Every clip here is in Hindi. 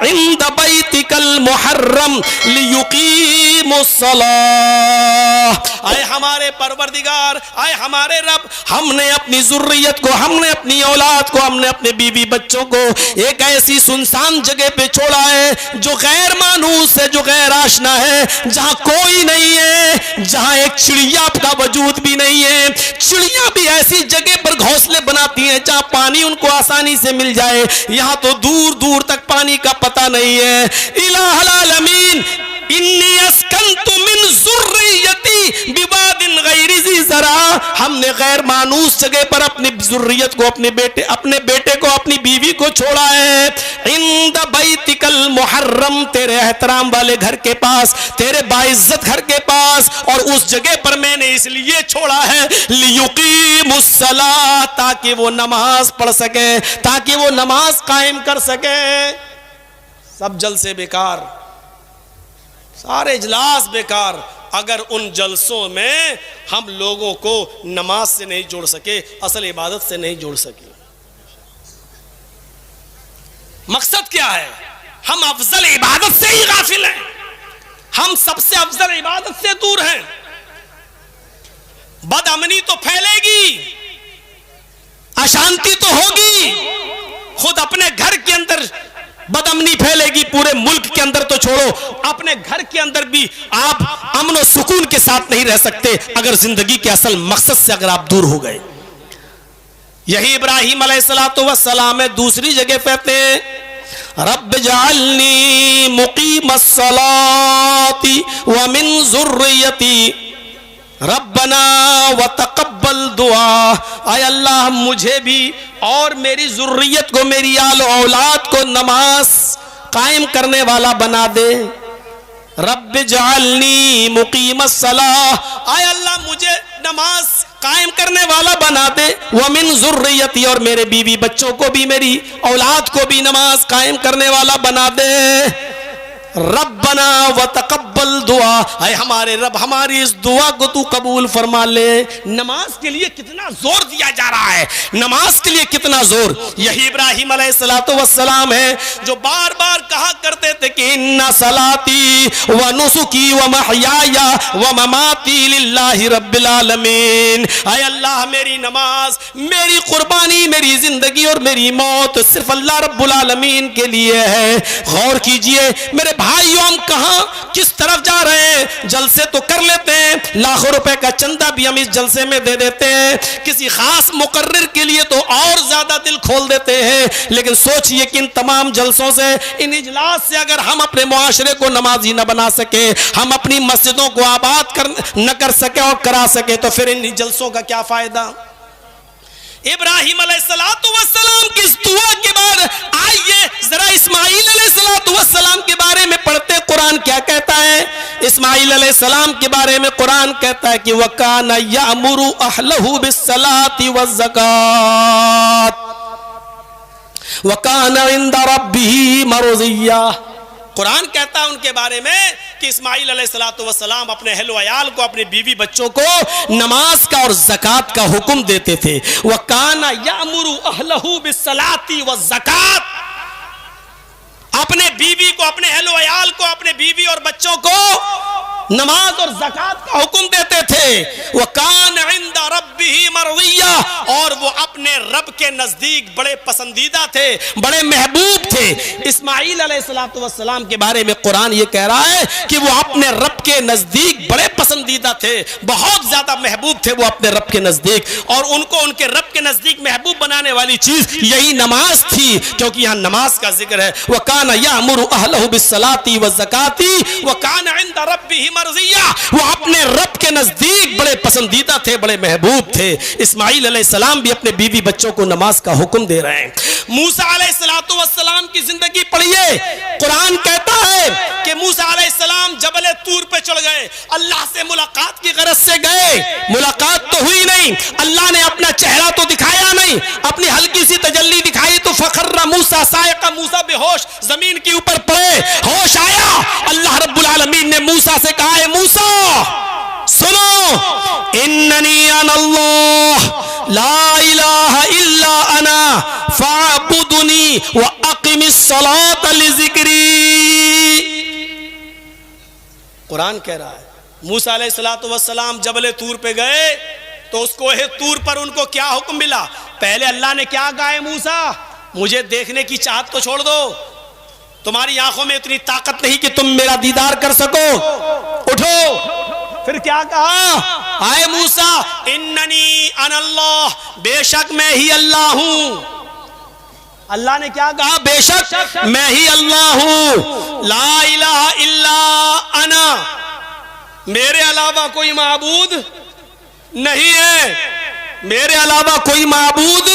इंद बैतिकल मुहर्रम लियुकीमुस्सलाह। आए हमारे परवरदिगार, आए हमारे रब, हमने अपनी जुर्रियत को, हमने अपनी औलाद को, हमने अपने बीवी बच्चों को एक ऐसी सुनसान जगह पे छोड़ा है जो गैर मानूस है, जो गैर आशना है, जहां कोई नहीं है, जहां एक चिड़िया का वजूद भी नहीं है। चिड़िया भी ऐसी जगह पर घोंसले बनाती हैं जहां पानी उनको आसानी से मिल जाए, यहां तो दूर दूर तक पानी का पता नहीं है। इलाहुल आलमीन इन्नी अस्कंतु मिन ज़ुर्रियती बिवादिन गैरि ज़ी ज़रा। हमने गैर मानूस जगह पर अपनी ज़ुर्रियत को, अपने बेटे को, अपनी बीवी को छोड़ा है। इंद बैतिकल मुहर्रम, तेरे एहतराम वाले घर के पास, तेरे बाइज्जत घर के पास, और उस जगह पर मैंने इसलिए छोड़ा है लियुकीमुस्सलाह, ताकि वो नमाज पढ़ सके, ताकि वो नमाज कायम कर सके। सब जलसे बेकार, सारे इजलास बेकार, अगर उन जलसों में हम लोगों को नमाज से नहीं जोड़ सके, असल इबादत से नहीं जोड़ सके। मकसद क्या है? हम अफजल इबादत से ही गाफिल हैं, हम सबसे अफजल इबादत से दूर हैं। बदअमनी तो फैलेगी, अशांति तो होगी, खुद अपने घर के अंदर बदअमनी फैलेगी, पूरे मुल्क के अंदर तो छोड़ो, अपने घर के अंदर भी आप अमन और सुकून के साथ नहीं रह सकते अगर जिंदगी के असल मकसद से अगर आप दूर हो गए। यही इब्राहिम अलैहिस्सलातु वस्सलाम है, दूसरी जगह कहते हैं रब्ब जअलनी मुक़ीमस्सलाती व मिन ज़ुर्रियती रब्बना व तक़ब्बल दुआ। आय अल्लाह मुझे भी और मेरी ज़ुर्रियत को, मेरी आल औलाद को नमाज कायम करने वाला बना दे। रब्ब जअलनी मुक़ीमस्सलाह, आय अल्लाह मुझे नमाज कायम करने वाला बना दे। व मिन ज़ुर्रियती, और मेरे बीवी बच्चों को भी, मेरी औलाद को भी नमाज कायम करने वाला बना दे। रब्बना व तक़ब्बल दुआ, है हमारे रब हमारी इस दुआ को तू कबूल फरमा ले। नमाज के लिए कितना जोर दिया जा रहा है, नमाज के लिए कितना जोर। यही इब्राहिम अलैहिस्सलातु वस्सलाम है जो बार बार कहा करते थे कि इन्ना सलाती व नुसुकी व महयाया व ममाती लिल्लाहि रब्बिल आलमीन। आय अल्लाह मेरी नमाज, मेरी कुर्बानी, मेरी जिंदगी और मेरी मौत सिर्फ अल्लाह रब्बुल आलमीन के लिए है। गौर कीजिए मेरे भाइयों, हम कहां किस तरफ जा रहे हैं? जलसे तो कर लेते हैं, लाखों रुपए का चंदा भी हम इस जलसे में दे देते हैं, किसी खास मुकर्रिर के लिए तो और ज्यादा दिल खोल देते हैं। लेकिन सोचिए कि इन तमाम जलसों से, इन इजलास से अगर हम अपने मुआशरे को नमाजी न बना सके, हम अपनी मस्जिदों को आबाद न कर सके और करा सके, तो फिर इन जलसों का क्या फायदा? इब्राहिम अलैहिस्सलातु वस्सलाम की इस दुआ के बाद आइए जरा इस्माइल अलैहिस्सलातु वस्सलाम के बारे में पढ़ते। कुरान क्या कहता है? इस्माइल अलैहिस्सलाम के बारे में कुरान कहता है कि वकाना यामुरु अहलहु बिस्सलाति वज़्ज़कात वकाना इंदा रब्बिही मर्ज़िय्या। कुरान कहता है उनके बारे में कि इस्माइल अलैहिस्सलातु वस्सलाम अपने अहल अयाल को, अपने बीवी बच्चों को नमाज का और ज़कात का हुक्म देते थे। वकाना यामुरु अहलहु बिस्सलाति वज़्ज़कात, अपने बीवी को, अपने अहल अयाल को, अपने बीवी और बच्चों को नमाज और ज़कात का हुक्म देते थे। वकान इंदा रब्बिही मर्ज़िय्या, और वो अपने रब के नजदीक बड़े पसंदीदा थे, बड़े महबूब थे। इस्माइल अलैहिस्सलातु वस्सलाम के बारे में कुरान ये कह रहा है कि वो अपने रब के नजदीक बड़े पसंदीदा थे, बहुत ज्यादा महबूब थे वो अपने रब के नजदीक। और उनको उनके रब के नजदीक महबूब बनाने वाली चीज यही नमाज थी, क्योंकि यहाँ नमाज का जिक्र है। वकान यामुरु अहलहु बिस्सलाति वज़्ज़काति वकान इंदा रब्बिही मर्ज़िय्या, वो अपने रब के नजदीक बड़े पसंदीदा थे, बड़े महबूब थे। इस्माइल अलैहिस्सलाम भी अपने बीवी बच्चों को नमाज का हुक्म दे रहे हैं। मूसा अलैहिस्सलातु वस्सलाम की जिंदगी पढ़िए, कुरान कहता है कि मूसा अलैहिस्सलाम जबल तूर पे चढ़ गए, अल्लाह से मुलाकात की गरज से गए, मुलाकात तो हुई नहीं, अल्लाह ने अपना चेहरा तो दिखाया नहीं, अपनी हल्की सी तजल्ली दिखाई तो फखर्रा मूसा सायका, मूसा बेहोश जमीन के ऊपर पड़े, होश आया, अल्लाह रब्बुल आलमीन ने मूसा से कहा है मूसा सुनो, इन्ननी अनल्लाह ला इलाहा इल्ला अना फअबुदनी व अक़िमिस सलात लिज़िक्री। कुरान कह रहा है मूसा अलैहिस्सलातु वस्सलाम जबल तूर पे गए तो उसको तूर पर उनको क्या हुक्म मिला? पहले अल्लाह ने क्या कहा है, मूसा मुझे देखने की चाहत तो छोड़ दो, तुम्हारी आंखों में इतनी ताकत नहीं कि तुम मेरा दीदार कर सको, उठो। फिर क्या कहा? आए मूसा इन्ननी अनल्लाह, बेशक मैं ही अल्लाह हूं। अल्लाह ने क्या कहा? बेशक मैं ही अल्लाह हूं। ला इलाहा इल्ला अना, मेरे अलावा कोई माबूद नहीं है, मेरे अलावा कोई माबूद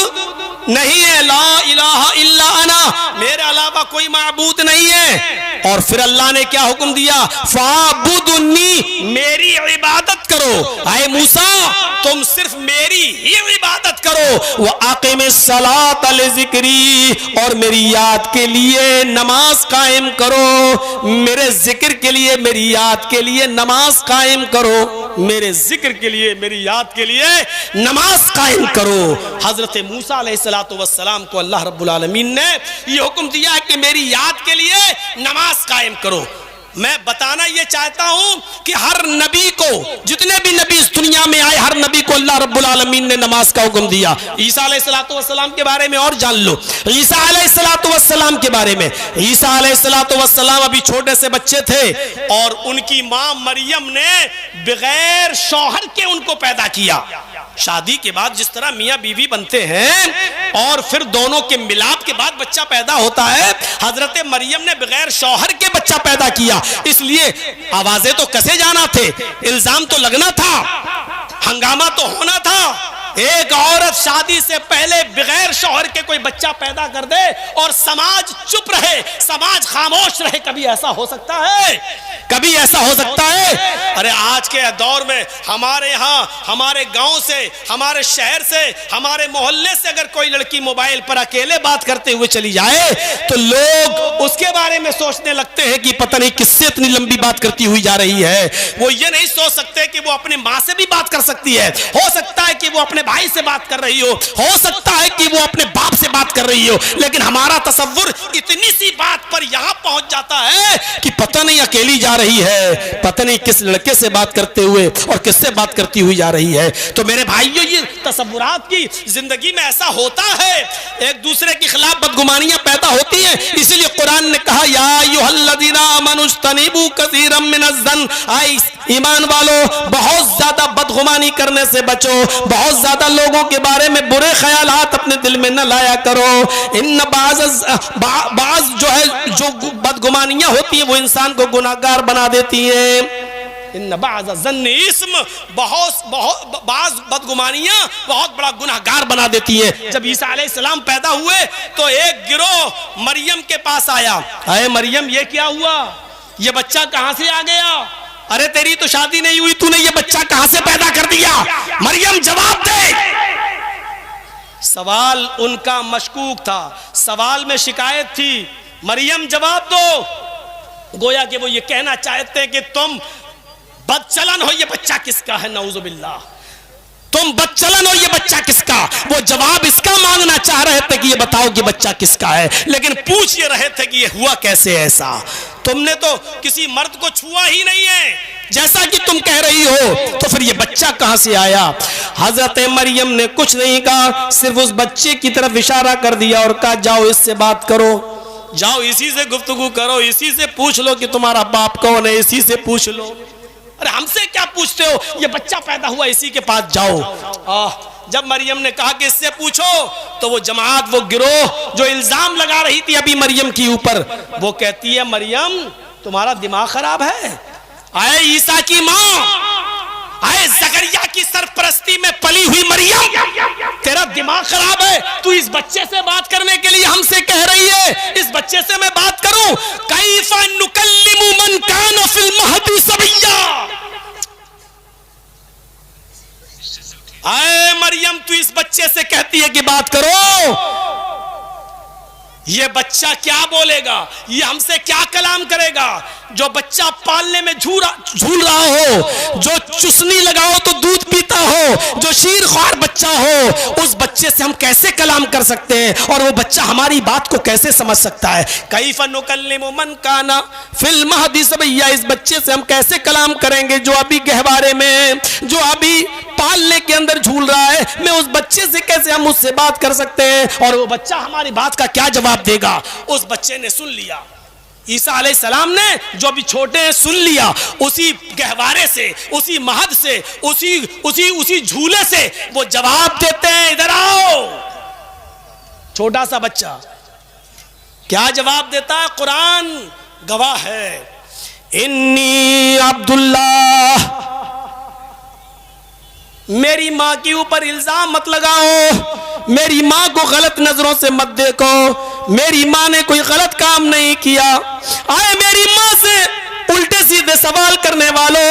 नहीं है। ला इलाहा इल्ला अना, मेरे अलावा कोई माबूद नहीं है। और फिर अल्लाह ने क्या हुक्म दिया? फाबुदुन्नी, मेरी इबादत करो। आए मूसा तुम सिर्फ मेरी ही इबादत करो। व अक़िमिस सलात लिज़िक्री, और मेरी याद के लिए नमाज कायम करो, मेरे जिक्र के लिए, मेरी याद के लिए नमाज कायम करो, मेरे जिक्र के लिए, मेरी याद के लिए नमाज कायम करो। हजरत मूसा अलैहिस्सलातु वस्सलाम को अल्लाह रब्बुल आलमीन ने यह हुक्म दिया है कि मेरी याद के लिए नमाज कायम करो। मैं बताना यह चाहता हूं कि हर नबी को, जितने भी नबी इस दुनिया में आए, हर नबी को अल्लाह रब्बुल आलमीन ने नमाज का हुक्म दिया। ईसा अलैहिस्सलातु वस्सलाम के बारे में और जान लो, ईसा अलैहिस्सलातु वस्सलाम के बारे में। ईसा अलैहिस्सलातु वस्सलाम अभी छोटे से बच्चे थे और उनकी मां मरियम ने बगैर शौहर के उनको पैदा किया। शादी के बाद जिस तरह मियां बीवी बनते हैं और फिर दोनों के मिलाप के बाद बच्चा पैदा होता है, हजरत मरियम ने बगैर शौहर के बच्चा पैदा किया। इसलिए आवाजें तो कसे जाना थे, इल्जाम तो लगना था, हंगामा तो होना था। एक औरत शादी से पहले बगैर शौहर के कोई बच्चा पैदा कर दे और समाज चुप रहे, समाज खामोश रहे, कभी ऐसा हो सकता है? कभी ऐसा हो सकता है? अरे आज के दौर में हमारे यहाँ, हमारे गांव से, हमारे शहर से, हमारे मोहल्ले से अगर कोई लड़की मोबाइल पर अकेले बात करते हुए चली जाए तो लोग उसके बारे में सोचने लगते हैं कि पता नहीं किससे इतनी लंबी बात करती हुई जा रही है। वो ये नहीं सोच सकते कि वो अपने माँ से भी बात कर सकती है, हो सकता है कि वो अपने भाई से बात कर रही हो सकता है कि वो अपने बाप से बात कर रही हो, लेकिन हमारा तसव्वुर इतनी सी बात पर यहां पहुंच जाता है कि पता नहीं अकेली जा रही है, पता नहीं किस लड़के से बात करते हुए और किससे बात करती हुई जा रही है। तो मेरे भाइयों, ये तसव्वुरात की जिंदगी में ऐसा होता है, एक दूसरे के खिलाफ बदगुमानियां पैदा होती हैं। इसीलिए कुरान ने कहा या अय्युहल्लज़ीना आमनुज्तनिबू कसीरम मिनज़्ज़न, आई ईमान वालों बहुत ज्यादा बदगुमानी करने से बचो, बहुत ज्यादा लोगों के बारे में बुरे ख्यालात अपने दिल में न लाया करो। इन बाज जो है, जो बदगुमानियां होती हैं वो इंसान को गुनाहगार बना देती हैं। इन बाज़ ज़न्नी इस्म, बाज बदगुमानियां बहुत बड़ा गुनाहगार बना देती हैं। जब ईसा अलैहिस्सलाम पैदा हुए तो एक गिरोह मरियम के पास आया, अरे मरियम ये क्या हुआ, ये बच्चा कहां से आ गया? अरे तेरी तो शादी नहीं हुई, तूने ये बच्चा कहां से पैदा कर दिया? मरियम जवाब दे। सवाल उनका मशकूक था, सवाल में शिकायत थी, मरियम जवाब दो। गोया कि वो ये कहना चाहते हैं कि तुम बदचलन हो, ये बच्चा किसका है? नऊजुबिल्लाह, तुम बदचलन हो, ये बच्चा किसका? वो जवाब इसका मांगना चाह रहे थे कि ये बताओ कि बच्चा किसका है, लेकिन पूछ ये रहे थे कि ये हुआ कैसे ऐसा? तुमने तो किसी मर्द को छुआ ही नहीं है जैसा कि तुम कह रही हो, तो फिर ये बच्चा कहां से आया? हजरत मरियम ने कुछ नहीं कहा, सिर्फ उस बच्चे की तरफ इशारा कर दिया और कहा जाओ इससे बात करो, जाओ इसी से गुफ्तगू करो, इसी से पूछ लो कि तुम्हारा बाप कौन है, इसी से पूछ लो। अरे हमसे क्या पूछते हो, ये बच्चा पैदा हुआ इसी के पास जाओ। जब मरियम ने कहा कि इससे पूछो, तो वो जमात, वो गिरोह जो इल्जाम लगा रही थी अभी मरियम के ऊपर, वो कहती है मरियम तुम्हारा दिमाग खराब है? आए ईसा की मां, आए जकरिया की सरपरस्ती में पली हुई मरियम, तेरा दिमाग खराब है? तू इस बच्चे से बात करने के लिए हमसे कह रही है इस बच्चे से मैं बात करूं? कैफा नुकल्लिमु मन कान फिल महदी सबिया। आए मरियम, तू इस बच्चे से कहती है कि बात करो, ये बच्चा क्या बोलेगा, ये हमसे क्या कलाम करेगा? जो बच्चा पालने में झूल रहा हो, जो चुसनी लगाओ तो दूध पीता हो, जो शीर ख्वार बच्चा हो, उस बच्चे से हम कैसे कलाम कर सकते हैं और वो बच्चा हमारी बात को कैसे समझ सकता है? कैफ़ नुकल्लिमु मन काना फिल महदी सबय्या, इस बच्चे से हम कैसे कलाम करेंगे जो अभी गहवारे में, जो अभी पालने के अंदर झूल रहा है? मैं उस बच्चे से कैसे हम उससे बात कर सकते हैं और वो बच्चा हमारी बात का क्या जवाब देगा? उस बच्चे ने सुन लिया, ईसा अलैहिस्सलाम ने जो अभी छोटे हैं सुन लिया, उसी गहवारे से, उसी महद से, उसी झूले से वो जवाब देते हैं, इधर आओ। छोटा सा बच्चा क्या जवाब देता है? कुरान गवाह है, इन्नी अब्दुल्लाह। मेरी माँ के ऊपर इल्जाम मत लगाओ, मेरी माँ को गलत नजरों से मत देखो, मेरी माँ ने कोई गलत काम नहीं किया। आए मेरी माँ से उल्टे सीधे सवाल करने वालों,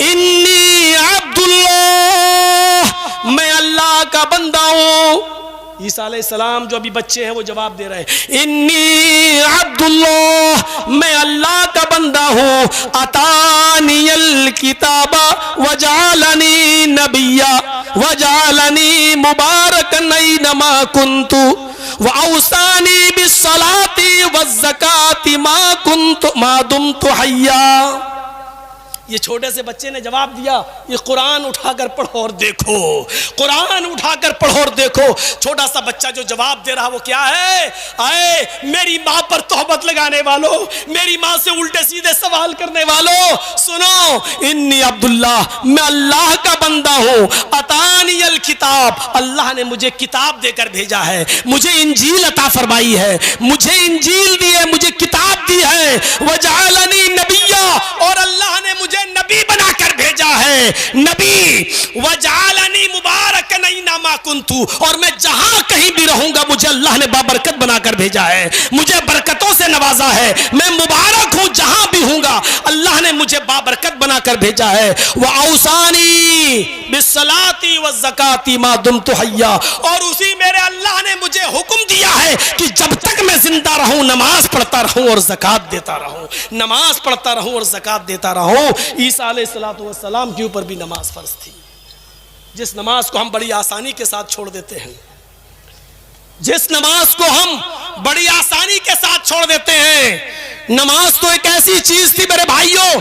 इन्नी अब्दुल्लाह, मैं अल्लाह का बंदा हूं। ईसा अलैहिस्सलाम जो अभी बच्चे हैं वो जवाब दे रहे हैं, इन्नी अब्दुल्लाह, मैं अल्लाह का बंदा हूँ। अतानियल किताबा वजालनी नबिया वजालनी मुबारकन ऐनमा कुन्तु वऔसानी बिस्सलाती वज़्ज़काती मा दुम्तु हय्या। ये छोटे से बच्चे ने जवाब दिया, ये कुरान उठाकर पढ़ो और देखो, कुरान उठाकर पढ़ो और देखो। छोटा सा बच्चा जो जवाब दे रहा वो क्या है? आए मेरी माँ पर तोहमत लगाने वालों, मेरी माँ से उल्टे सीधे सवाल करने वालों, सुनो, इन्नी अब्दुल्लाह, मैं अल्लाह का बंदा हूँ। अतानियल किताब, अल्लाह ने मुझे किताब देकर भेजा है, मुझे इंजील अता फरमाई है, मुझे इंजील दी है, मुझे किताब दी है। वजालनी नबिया, और अल्लाह ने मुझे नबी बनाकर भेजा है, नबी। वजालनी मुबारकन ऐनमा कुन्तु, और मैं जहां कहीं भी रहूंगा मुझे अल्लाह ने बाबरकत बनाकर भेजा है, मुझे बरकतों से नवाजा है, मैं मुबारक हूं जहां भी हूंगा, अल्लाह ने मुझे बाबरकत बनाकर भेजा है। वऔसानी बिस्सलाती वज़्ज़काती मा दुम्तु हय्या, और उसी मेरे अल्लाह ने मुझे हुक्म दिया है कि जब तक मैं जिंदा रहूं नमाज पढ़ता रहूं और ज़कात देता रहूं, नमाज पढ़ता रहूं और ज़कात देता रहूं। ईसा अलैहिस्सलातु वस्सलाम के ऊपर भी नमाज फर्ज थी, जिस नमाज को हम बड़ी आसानी के साथ छोड़ देते हैं, जिस नमाज को हम बड़ी आसानी के साथ छोड़ देते हैं। नमाज तो एक ऐसी चीज थी मेरे भाइयों,